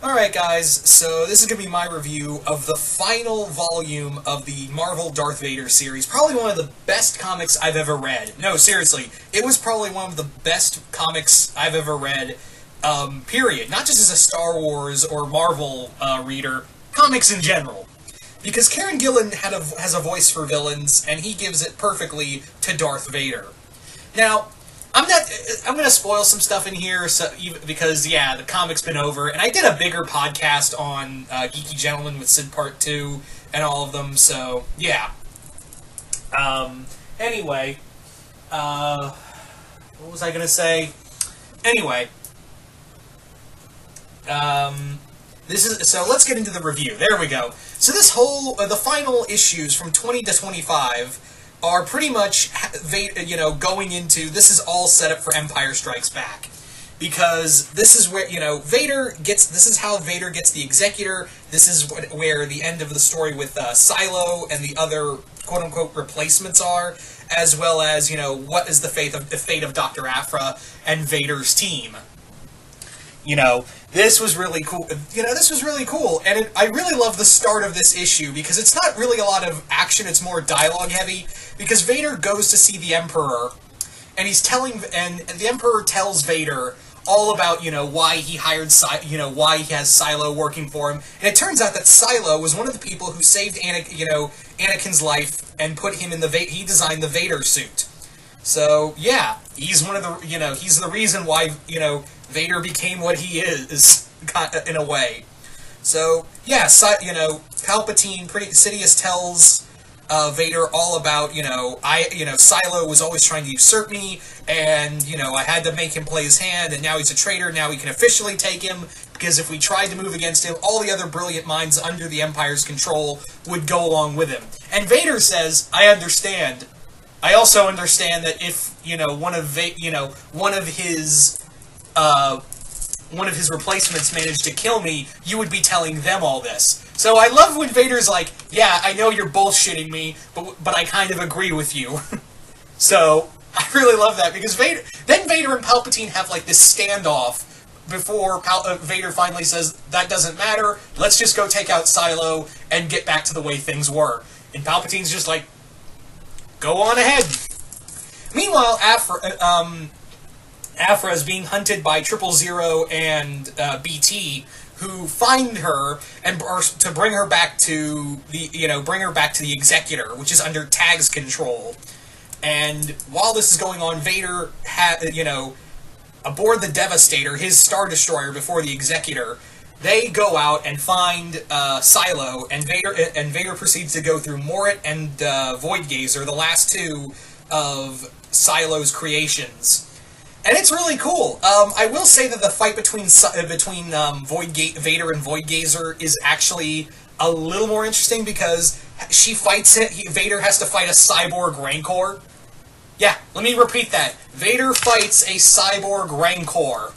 Alright guys, so this is going to be my review of the final volume of the Marvel Darth Vader series. Probably one of the best comics I've ever read. No, seriously, it was probably one of the best comics I've ever read, period. Not just as a Star Wars or Marvel reader, comics in general. Because Kieran Gillen has a voice for villains, and he gives it perfectly to Darth Vader. Now, I'm going to spoil some stuff in here, because, yeah, the comic's been over, and I did a bigger podcast on Geeky Gentleman with Sid Part 2 and all of them, so, yeah. Anyway, what was I going to say? Anyway, so let's get into the review. There we go. So this whole, the final issues from 20 to 25 are pretty much, going into, this is all set up for Empire Strikes Back. Because this is where, this is how Vader gets the Executor, this is where the end of the story with Cylo and the other quote-unquote replacements are, as well as, what is the fate of Dr. Aphra and Vader's team. This was really cool. This was really cool, and I really love the start of this issue, because it's not really a lot of action, it's more dialogue-heavy, because Vader goes to see the Emperor, and and the Emperor tells Vader all about, why he hired, why he has Cylo working for him, and it turns out that Cylo was one of the people who saved Anakin's life, and put him in he designed the Vader suit. So, yeah, he's one of the, he's the reason why, Vader became what he is, in a way. So, yeah, Palpatine, Sidious tells Vader all about, Cylo was always trying to usurp me, and, I had to make him play his hand, and now he's a traitor, now we can officially take him, because if we tried to move against him, all the other brilliant minds under the Empire's control would go along with him. And Vader says, I understand. I also understand that if, one of his replacements managed to kill me, you would be telling them all this. So I love when Vader's like, yeah, I know you're bullshitting me, but I kind of agree with you. So, I really love that, because Vader and Palpatine have, like, this standoff before Vader finally says, that doesn't matter, let's just go take out Cylo and get back to the way things were. And Palpatine's just like, go on ahead. Meanwhile, Aphra is being hunted by 000 and BT, who find her and to bring her back to the Executor, which is under Tag's control. And while this is going on, Vader aboard the Devastator, his Star Destroyer before the Executor, they go out and find Cylo, and Vader proceeds to go through Morit and Voidgazer, the last two of Cylo's creations. And it's really cool. I will say that the fight between Vader and Voidgazer is actually a little more interesting, because she fights it. Vader has to fight a cyborg Rancor. Yeah, let me repeat that. Vader fights a cyborg Rancor.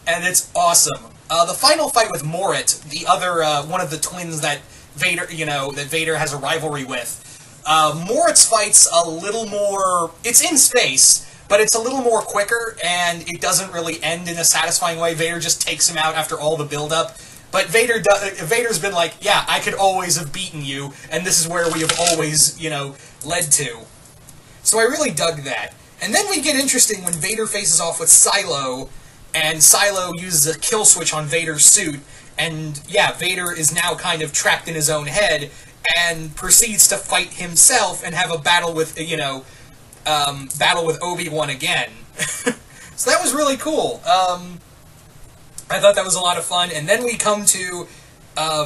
And it's awesome. The final fight with Morit, the other one of the twins that Vader has a rivalry with. Morit's fight's a little more. It's in space, but it's a little more quicker, and it doesn't really end in a satisfying way. Vader just takes him out after all the build-up. But Vader's been like, yeah, I could always have beaten you, and this is where we have always, led to. So I really dug that. And then we get interesting when Vader faces off with Cylo, and Cylo uses a kill switch on Vader's suit, and, yeah, Vader is now kind of trapped in his own head, and proceeds to fight himself and have a battle with, battle with Obi-Wan again. So that was really cool. I thought that was a lot of fun. And then we come to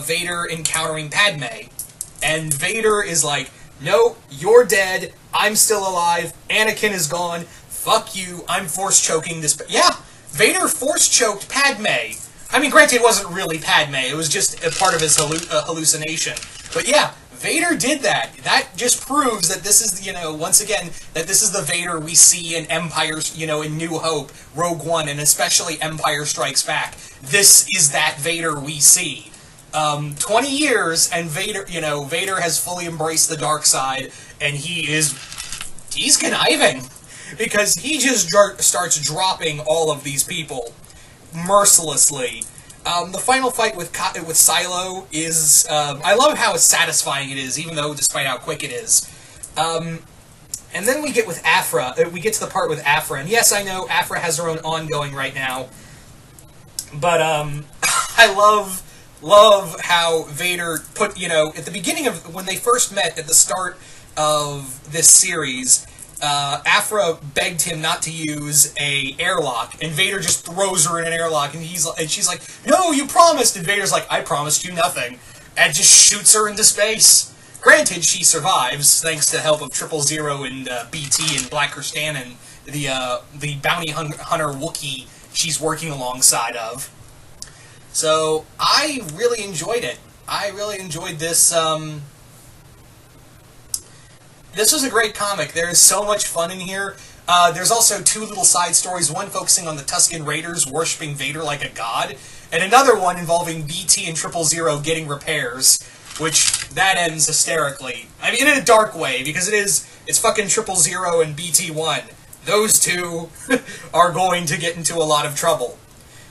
Vader encountering Padme. And Vader is like, no, you're dead, I'm still alive, Anakin is gone, fuck you, I'm force-choking this... Yeah, Vader force-choked Padme. I mean, granted, it wasn't really Padme, it was just a part of his hallucination. But yeah, Vader did that. That just proves that this is, once again, that this is the Vader we see in Empire, in New Hope, Rogue One, and especially Empire Strikes Back. This is that Vader we see. 20 years, and Vader has fully embraced the dark side, and he's conniving. Because he just starts dropping all of these people mercilessly. The final fight with Cylo is, I love how satisfying it is, even though despite how quick it is. And then we get with Aphra. We get to the part with Aphra, and yes, I know Aphra has her own ongoing right now, but I love how Vader put, at the beginning of when they first met at the start of this series. Aphra begged him not to use a airlock, and Vader just throws her in an airlock, and she's like, "No, you promised!" And Vader's like, "I promised you nothing," and just shoots her into space. Granted, she survives thanks to the help of 000 and BT and Black Kristan and the bounty hunter Wookiee she's working alongside of. So I really enjoyed it. I really enjoyed this. This was a great comic. There is so much fun in here. There's also 2 little side stories, one focusing on the Tusken Raiders worshipping Vader like a god, and another one involving BT and 000 getting repairs, which that ends hysterically. I mean, in a dark way, because it's fucking 000 and BT-1. Those 2 are going to get into a lot of trouble.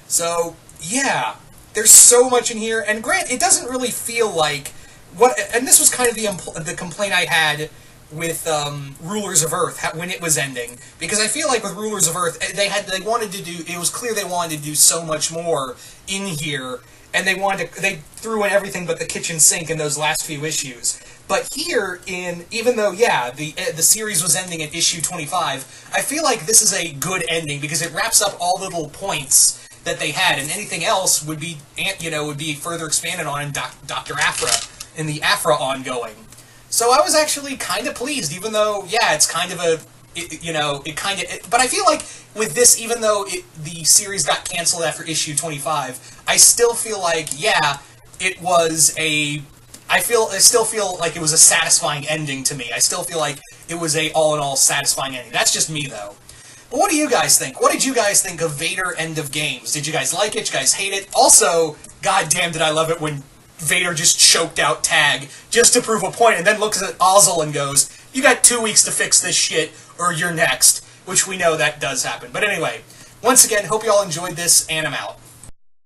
So, yeah, there's so much in here, and it doesn't really feel like and this was kind of the complaint I had with Rulers of Earth when it was ending, because I feel like with Rulers of Earth it was clear they wanted to do so much more in here, and they threw in everything but the kitchen sink in those last few issues. But here, even though the series was ending at issue 25, I feel like this is a good ending because it wraps up all the little points that they had, and anything else would be further expanded on in Dr. Aphra in the Aphra ongoing. So I was actually kind of pleased, even though, it's kind of but I feel like with this, even though the series got canceled after issue 25, I still feel like, it was I still feel like it was a satisfying ending to me. I still feel like it was a all-in-all satisfying ending. That's just me, though. But what do you guys think? What did you guys think of Vader End of Games? Did you guys like it? Did you guys hate it? Also, goddamn did I love it when Vader just choked out Tag just to prove a point, and then looks at Ozzel and goes, "You got 2 weeks to fix this shit, or you're next," which we know that does happen. But anyway, once again, hope you all enjoyed this, and I'm out.